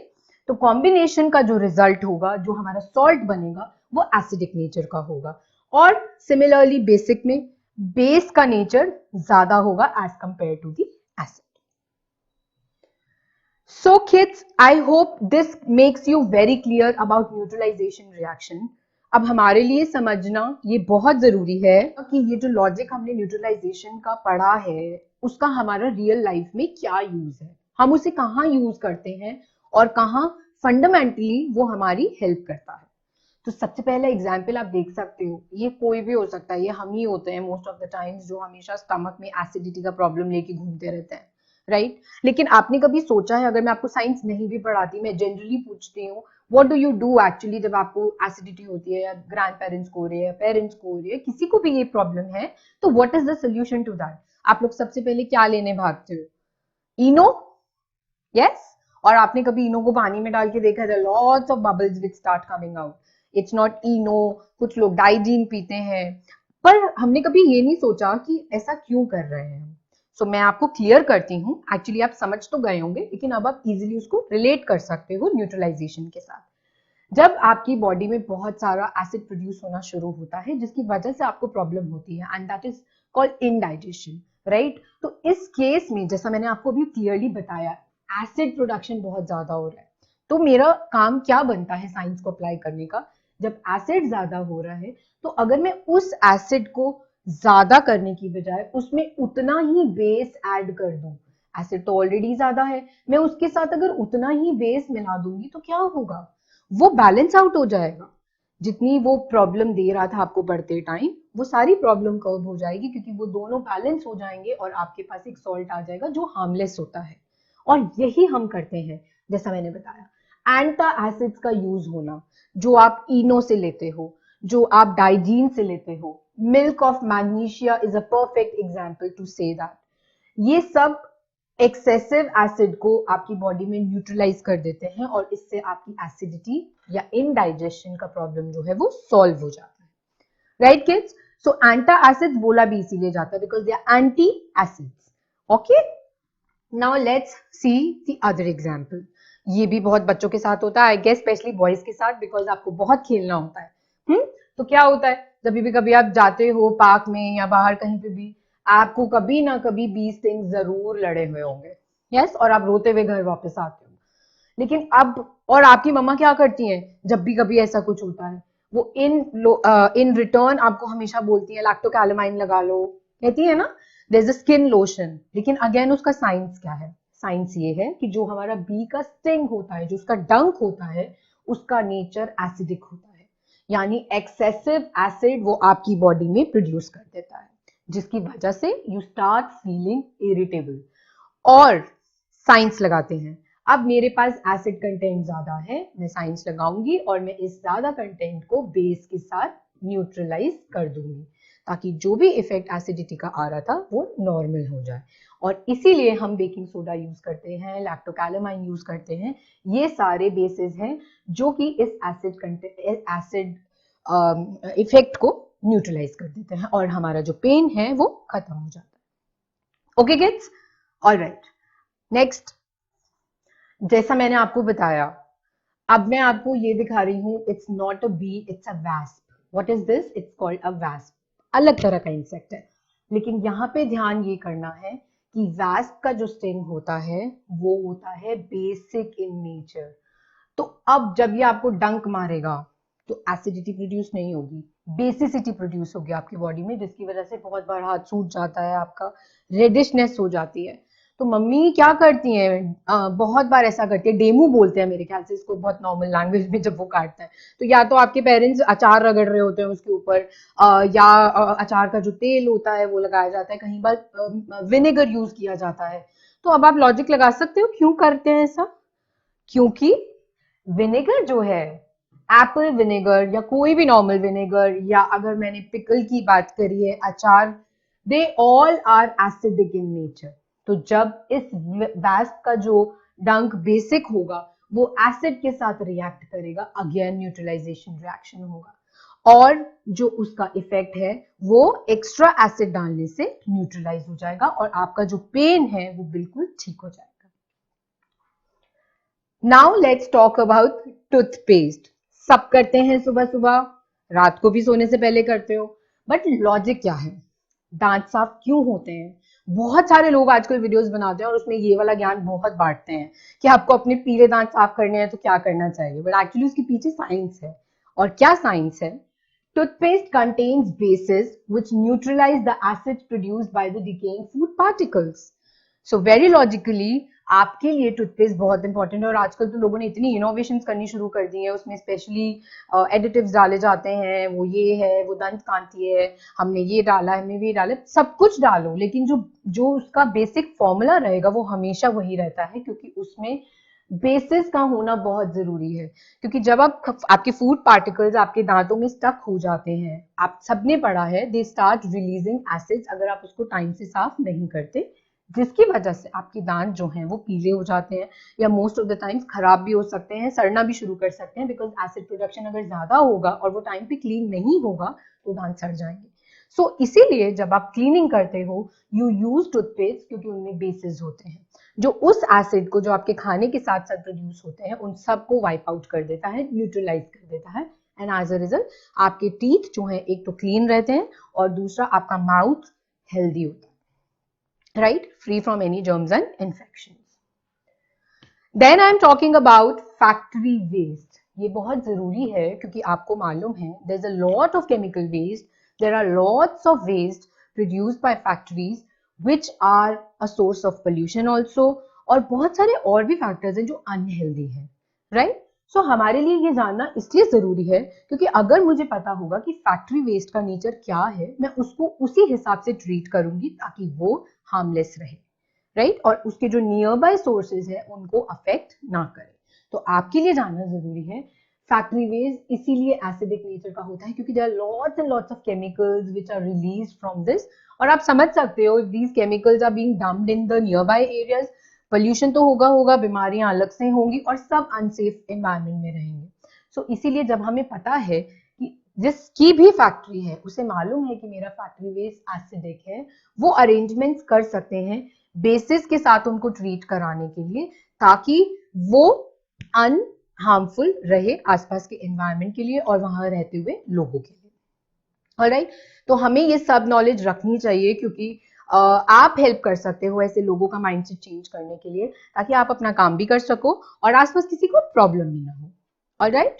तो कॉम्बिनेशन का जो रिजल्ट होगा, जो हमारा सॉल्ट बनेगा, वो एसिडिक नेचर का होगा। और सिमिलरली बेसिक में बेस का नेचर ज्यादा होगा as compare to the acid. So kids, I hope this makes you very clear about neutralization reaction. अब हमारे लिए समझना ये बहुत जरूरी है कि ये जो लॉजिक हमने न्यूट्रलाइजेशन का पढ़ा है उसका हमारा रियल लाइफ में क्या यूज है, हम उसे कहाँ यूज करते हैं और कहाँ फंडामेंटली वो हमारी हेल्प करता है। तो सबसे पहला एग्जाम्पल आप देख सकते हो, ये कोई भी हो सकता है, ये हम ही होते हैं मोस्ट ऑफ द टाइम्स जो हमेशा स्टमक में एसिडिटी का प्रॉब्लम लेके घूमते रहते हैं, राइट? लेकिन आपने कभी सोचा है, अगर मैं आपको साइंस नहीं भी पढ़ाती, मैं जनरली पूछती हूँ what do you do actually जब आपको एसिडिटी होती है, या ग्रैंड पेरेंट्स को हो रही है या पेरेंट्स को हो रही है, किसी को भी ये प्रॉब्लम है, तो what is the solution to that? आप लोग सबसे पहले क्या लेने भागते हो? Eno, yes? और आपने कभी इनो को पानी में डाल के देखा है? Lots of bubbles which start coming out. It's not Eno, कुछ लोग डाइजीन पीते हैं, पर हमने कभी ये नहीं सोचा कि ऐसा क्यों कर रहे हैं। सो मैं आपको क्लियर करती हूँ, एक्चुअली आप समझ तो गए होंगे लेकिन अब आप इजीली उसको रिलेट कर सकते हो न्यूट्रलाइजेशन के साथ। जब आपकी बॉडी में बहुत सारा एसिड प्रोड्यूस होना शुरू होता है जिसकी वजह से आपको प्रॉब्लम होती है, and that is called indigestion, right? तो इस केस में जैसा मैंने आपको अभी क्लियरली बताया, एसिड प्रोडक्शन बहुत ज्यादा हो रहा है, तो मेरा काम क्या बनता है साइंस को अप्लाई करने का? जब एसिड ज्यादा हो रहा है तो अगर मैं उस एसिड को ज्यादा करने की बजाय उसमें उतना ही बेस ऐड कर दूं, एसिड तो ऑलरेडी ज्यादा है, मैं उसके साथ अगर उतना ही बेस मिला दूंगी तो क्या होगा? वो बैलेंस आउट हो जाएगा। जितनी वो प्रॉब्लम दे रहा था आपको बढ़ते टाइम, वो सारी प्रॉब्लम कर्व हो जाएगी, क्योंकि वो दोनों बैलेंस हो जाएंगे और आपके पास एक सॉल्ट आ जाएगा जो हार्मलेस होता है। और यही हम करते हैं, जैसा मैंने बताया, एंटा एसिड्स का यूज होना, जो आप इनो से लेते हो, जो आप डाइजीन से लेते हो, milk of magnesia is a perfect example to say that. ये सब एक्सेसिव एसिड को आपकी बॉडी में न्यूट्रलाइज कर देते हैं और इससे आपकी एसिडिटी या इनडाइजेशन का प्रॉब्लम जो है वो सॉल्व हो जाता है, right kids? So antacids बोला भी इसीलिए जाता है because they are anti acids. Okay, now let's see the other example. ये भी बहुत बच्चों के साथ होता है, आई गेस स्पेशली बॉयज के साथ, बिकॉज आपको बहुत खेलना होता है। तो क्या होता है, जब भी कभी आप जाते हो पार्क में या बाहर कहीं पे भी, आपको कभी ना कभी 20 दिन जरूर लड़े हुए होंगे, यस? और आप रोते हुए घर वापस आते हो। लेकिन अब, और आपकी मम्मा क्या करती हैं जब भी कभी ऐसा कुछ होता है? वो इन रिटर्न आपको हमेशा बोलती है लैक्टोकैलामाइन लगा लो, कहती है ना, there is a skin lotion. लेकिन अगेन उसका साइंस क्या है? साइंस ये है कि जो हमारा बी का स्टिंग होता है, जो उसका डंक होता है, उसका नेचर एसिडिक होता है, यानी एक्सेसिव एसिड वो आपकी बॉडी में प्रोड्यूस कर देता है, जिसकी वजह से यू स्टार्ट फीलिंग इरिटेबल। और साइंस लगाते हैं, अब मेरे पास एसिड कंटेंट ज्यादा है, मैं साइंस लगाऊंगी और मैं इस ज्यादा कंटेंट को बेस के साथ न्यूट्रलाइज कर दूंगी, ताकि जो भी इफेक्ट एसिडिटी का आ रहा था वो नॉर्मल हो जाए। और इसीलिए हम बेकिंग सोडा यूज करते हैं, लैक्टोकैलामाइन यूज करते हैं, ये सारे बेसिस हैं जो कि इस एसिड इफेक्ट को न्यूट्रलाइज कर देते हैं और हमारा जो पेन है वो खत्म हो जाता है। Okay kids, alright. नेक्स्ट, जैसा मैंने आपको बताया, अब मैं आपको ये दिखा रही हूँ, it's not a bee, it's a wasp. What is this? It's called a wasp. अलग तरह का इंसेक्ट है. लेकिन यहाँ पे ध्यान ये करना है कि वैस्प का जो स्टिंग होता है वो होता है बेसिक इन नेचर. तो अब जब ये आपको डंक मारेगा तो एसिडिटी प्रोड्यूस नहीं होगी, बेसिसिटी प्रोड्यूस होगी आपकी बॉडी में, जिसकी वजह से बहुत बार हाथ सूज जाता है आपका, रेडिशनेस हो जाती है. तो मम्मी क्या करती हैं, बहुत बार ऐसा करती है, डेमू बोलते हैं मेरे ख्याल से इसको बहुत नॉर्मल लैंग्वेज में, जब वो काटता है तो या तो आपके पेरेंट्स अचार रगड़ रहे होते हैं उसके ऊपर, या अचार का जो तेल होता है वो लगाया जाता है, कहीं बार विनेगर यूज किया जाता है. तो अब आप लॉजिक लगा सकते हो क्यों करते हैं ऐसा. क्योंकि विनेगर जो है, एप्पल विनेगर या कोई भी नॉर्मल विनेगर, या अगर मैंने पिकल की बात करी है, अचार, they all are acidic in nature. तो जब इस वैस्प का जो डंक बेसिक होगा वो एसिड के साथ रिएक्ट करेगा, अगेन न्यूट्रलाइजेशन रिएक्शन होगा, और जो उसका इफेक्ट है वो एक्स्ट्रा एसिड डालने से न्यूट्रलाइज हो जाएगा और आपका जो पेन है वो बिल्कुल ठीक हो जाएगा. Now let's talk about toothpaste. सब करते हैं सुबह सुबह, रात को भी सोने से पहले करते हो, बट लॉजिक क्या है, दांत साफ क्यों होते हैं. बहुत सारे लोग आजकल वीडियोस बनाते हैं और उसमें ये वाला ज्ञान बहुत बांटते हैं कि आपको अपने पीले दांत साफ करने हैं तो क्या करना चाहिए, बट एक्चुअली उसके पीछे साइंस है. और क्या साइंस है? Toothpaste contains bases which neutralize the acids produced by the decaying food particles. So very logically आपके लिए टूथपेस्ट बहुत इंपॉर्टेंट है, और आजकल तो लोगों ने इतनी इनोवेशंस करनी शुरू कर दी है, उसमें स्पेशली एडिटिव्स डाले जाते हैं, वो ये है, वो दंत कांति है, हमने ये डाला, हमने ये डाला, सब कुछ डालो, लेकिन जो जो उसका बेसिक फॉर्मूला रहेगा वो हमेशा वही रहता है, क्योंकि उसमें बेसिस का होना बहुत जरूरी है. क्योंकि जब आपके फूड पार्टिकल्स आपके दांतों में स्टक हो जाते हैं, आप सबने पढ़ा है, दे स्टार्ट रिलीजिंग एसिड्स अगर आप उसको टाइम से साफ नहीं करते, जिसकी वजह से आपके दांत जो हैं वो पीले हो जाते हैं, या मोस्ट ऑफ द टाइम्स खराब भी हो सकते हैं, सड़ना भी शुरू कर सकते हैं, बिकॉज एसिड प्रोडक्शन अगर ज्यादा होगा और वो टाइम पे क्लीन नहीं होगा तो दांत सड़ जाएंगे. सो इसीलिए जब आप क्लीनिंग करते हो यू यूज टूथपेस्ट, क्योंकि उनमें बेसिस होते हैं जो उस एसिड को जो आपके खाने के साथ साथ प्रोड्यूस होते हैं उन सबको वाइप आउट कर देता है, न्यूट्रलाइज कर देता है, एंड एज अ रिजल्ट आपके टीथ जो है एक तो क्लीन रहते हैं और दूसरा आपका माउथ हेल्दी होता है, right, free from any germs and infections. Then I am talking about factory waste. ये बहुत जरूरी है क्योंकि आपको मालूम है there is a lot of chemical waste, there are lots of waste produced by factories which are a source of pollution also, और बहुत सारे और भी फैक्टर्स हैं जो अनहेल्दी हैं, राइट. सो हमारे लिए ये जानना इसलिए जरूरी है क्योंकि अगर मुझे पता होगा कि फैक्ट्री वेस्ट का नेचर क्या है, मैं उसको उसी हिसाब से ट्रीट करूंगी ताकि वो हार्मलेस रहे, राइट, और उसके जो नियर बाय सोर्सेज है उनको अफेक्ट ना करे. तो आपके लिए जानना जरूरी है फैक्ट्री वेस्ट इसीलिए एसिडिक नेचर का होता है क्योंकि there are lots and lots of chemicals which are released from this. और आप समझ सकते हो, if these chemicals are being dumped in the nearby areas, pollution तो होगा, बीमारियां अलग से होंगी और सब अनसेफ एनवायरनमेंट में रहेंगे. सो इसीलिए जब हमें पता है कि जिसकी भी फैक्ट्री है उसे मालूम है कि मेरा फैक्ट्री वेस्ट एसिडिक है, वो अरेंजमेंट्स कर सकते हैं बेसिस के साथ उनको ट्रीट कराने के लिए ताकि वो हार्मफुल रहे आसपास के एनवायरनमेंट के लिए और वहां रहते हुए लोगों के लिए. ऑलराइट, तो हमें ये सब नॉलेज रखनी चाहिए क्योंकि आप हेल्प कर सकते हो ऐसे लोगों का माइंडसेट चेंज करने के लिए ताकि आप अपना काम भी कर सको और आसपास किसी को प्रॉब्लम भी ना हो. ऑलराइट,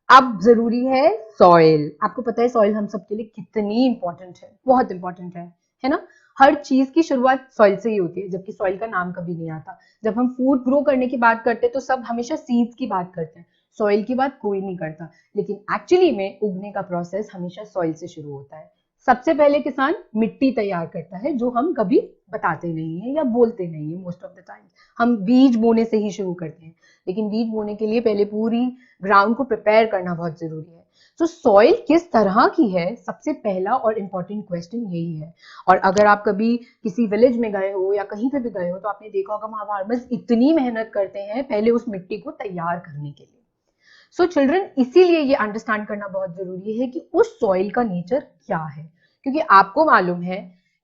अब जरूरी है सॉइल. आपको पता है सॉइल हम सबके लिए कितनी इंपॉर्टेंट है, बहुत इंपॉर्टेंट है ना. हर चीज की शुरुआत सॉइल से ही होती है, जबकि सॉइल का नाम कभी नहीं आता. जब हम फूड ग्रो करने की बात करते हैं तो सब हमेशा सीड्स की बात करते हैं, सॉइल की बात कोई नहीं करता, लेकिन एक्चुअली में उगने का प्रोसेस हमेशा सॉइल से शुरू होता है. सबसे पहले किसान मिट्टी तैयार करता है जो हम कभी बताते नहीं है या बोलते नहीं है. मोस्ट ऑफ द टाइम हम बीज बोने से ही शुरू करते हैं, लेकिन बीज बोने के लिए पहले पूरी ग्राउंड को प्रिपेयर करना बहुत जरूरी है. तो सॉइल किस तरह की है, सबसे पहला और इम्पोर्टेंट क्वेश्चन यही है. और अगर आप कभी किसी विलेज में गए हो या कहीं पे भी गए हो तो आपने देखा होगा वहां फार्मर्स इतनी मेहनत करते हैं पहले उस मिट्टी को तैयार करने के लिए. सो चिल्ड्रन, इसीलिए ये अंडरस्टैंड करना बहुत जरूरी है कि उस सॉइल का नेचर क्या है, क्योंकि आपको मालूम है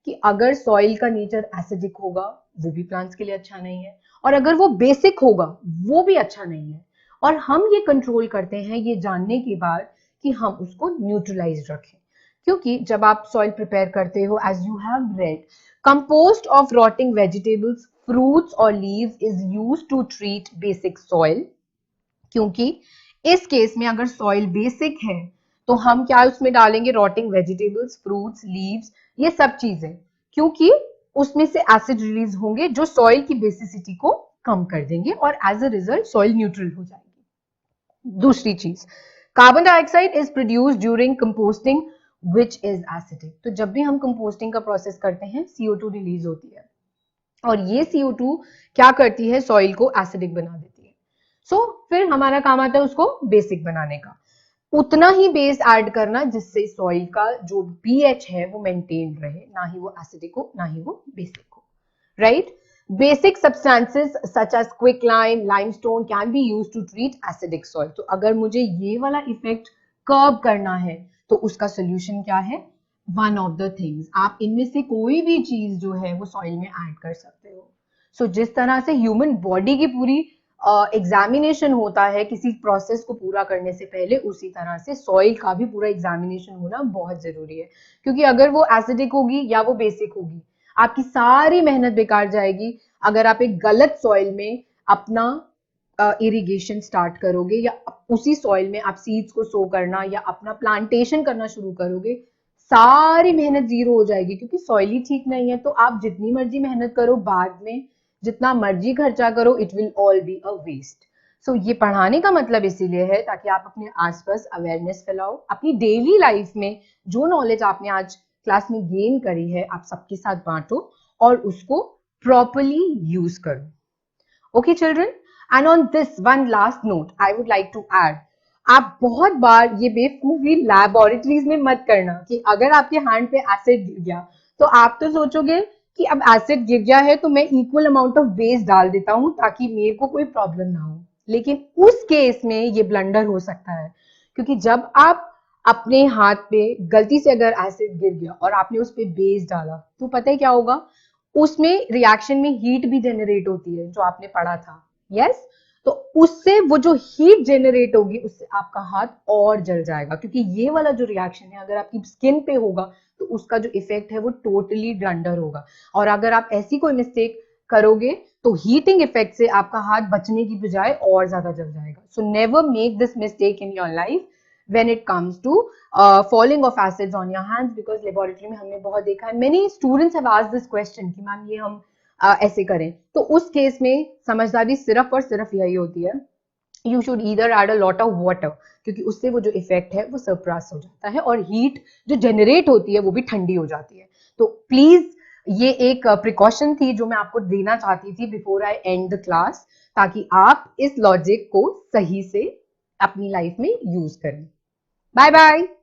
कि अगर सॉइल का नेचर एसिडिक होगा वो भी प्लांट्स के लिए अच्छा नहीं है, और अगर वो बेसिक होगा वो भी अच्छा नहीं है। और हम ये कंट्रोल करते हैं ये जानने के बाद कि हम उसको न्यूट्रलाइज रखें, क्योंकि जब आप सॉइल प्रिपेयर करते हो, as you have read, compost of rotting vegetables, fruits और leaves is used to treat basic soil. क्योंकि इस केस में अगर सॉइल बेसिक है तो हम क्या उसमें डालेंगे, रॉटिंग वेजिटेबल्स, फ्रूट्स, लीव्स, ये सब चीजें, क्योंकि उसमें से एसिड रिलीज होंगे जो सॉइल की बेसिसिटी को कम कर देंगे और as a result soil neutral हो जाएगी। दूसरी चीज, carbon dioxide is produce during composting which is acidic. तो जब भी हम कंपोस्टिंग का प्रोसेस करते हैं CO2 रिलीज होती है और ये CO2 क्या करती है, सॉइल को एसिडिक बना देती है। सो फिर हमारा काम आता है उसको बेसिक बनाने का, उतना ही बेस ऐड करना जिससे सॉइल का जो pH है वो मेंटेन रहे, ना ही वो एसिडिक हो ना ही वो बेसिक हो, right. Basic substances such as quicklime, limestone can be used to treat acidic soil. तो अगर मुझे ये वाला इफेक्ट कर्ब करना है तो उसका सोल्यूशन क्या है, वन ऑफ द थिंग्स, आप इनमें से कोई भी चीज जो है वो सॉइल में ऐड कर सकते हो। सो जिस तरह से ह्यूमन बॉडी की पूरी एग्जामिनेशन होता है किसी प्रोसेस को पूरा करने से पहले, उसी तरह से सॉइल का भी पूरा एग्जामिनेशन होना बहुत जरूरी है। क्योंकि अगर वो एसिडिक होगी या वो बेसिक होगी, आपकी सारी मेहनत बेकार जाएगी। अगर आप एक गलत सॉइल में अपना इरिगेशन स्टार्ट करोगे या उसी सॉइल में आप सीड्स को सो करना या अपना प्लांटेशन करना शुरू करोगे, सारी मेहनत जीरो हो जाएगी, क्योंकि सॉइल ही ठीक नहीं है। तो आप जितनी मर्जी मेहनत करो, बाद में जितना मर्जी खर्चा करो, it will all be a waste. So ये पढ़ाने का मतलब इसीलिए है ताकि आप अपने आसपास अवेयरनेस फैलाओ, अपनी डेली लाइफ में जो नॉलेज आपने आज क्लास में गेन करी है आप सबके साथ बांटो और उसको प्रॉपरली यूज करो। Okay children, and on this one last note I would like to add, आप बहुत बार ये बेवकूफी लैबोरेटरीज में मत करना कि अगर आपके हैंड पे एसिड गिर गया तो आप तो सोचोगे कि अब एसिड गिर गया है तो मैं इक्वल अमाउंट ऑफ बेस डाल देता हूं ताकि मेरे को कोई प्रॉब्लम ना हो। लेकिन उस केस में ये ब्लंडर हो सकता है, क्योंकि जब आप अपने हाथ पे गलती से अगर एसिड गिर गया और आपने उस पे बेस डाला तो पता है क्या होगा, उसमें रिएक्शन में हीट भी जनरेट होती है जो आपने पढ़ा था। यस, तो उससे वो जो हीट जनरेट होगी उससे आपका हाथ और जल जाएगा, क्योंकि ये वाला जो रिएक्शन है अगर आपकी स्किन पे होगा तो उसका जो इफेक्ट है वो टोटली ब्लंडर होगा। और अगर आप ऐसी कोई मिस्टेक करोगे तो हीटिंग इफेक्ट से आपका हाथ बचने की बजाय और ज्यादा जल जाएगा। So never make this mistake in your life when it comes to falling of acids on your hands, because laboratory में हमने बहुत देखा है, many students have asked this question कि मैम ये हम ऐसे करें। तो उस केस में समझदारी सिर्फ और सिर्फ यही होती है, you should either add a lot of water, क्योंकि उससे वो जो इफेक्ट है वो सरप्रास हो जाता है और हीट जो जनरेट होती है वो भी ठंडी हो जाती है। तो प्लीज ये एक प्रिकॉशन थी जो मैं आपको देना चाहती थी before I and the class, ताकि आप इस लॉजिक को सही से अपनी लाइफ में यूज करें। Bye bye.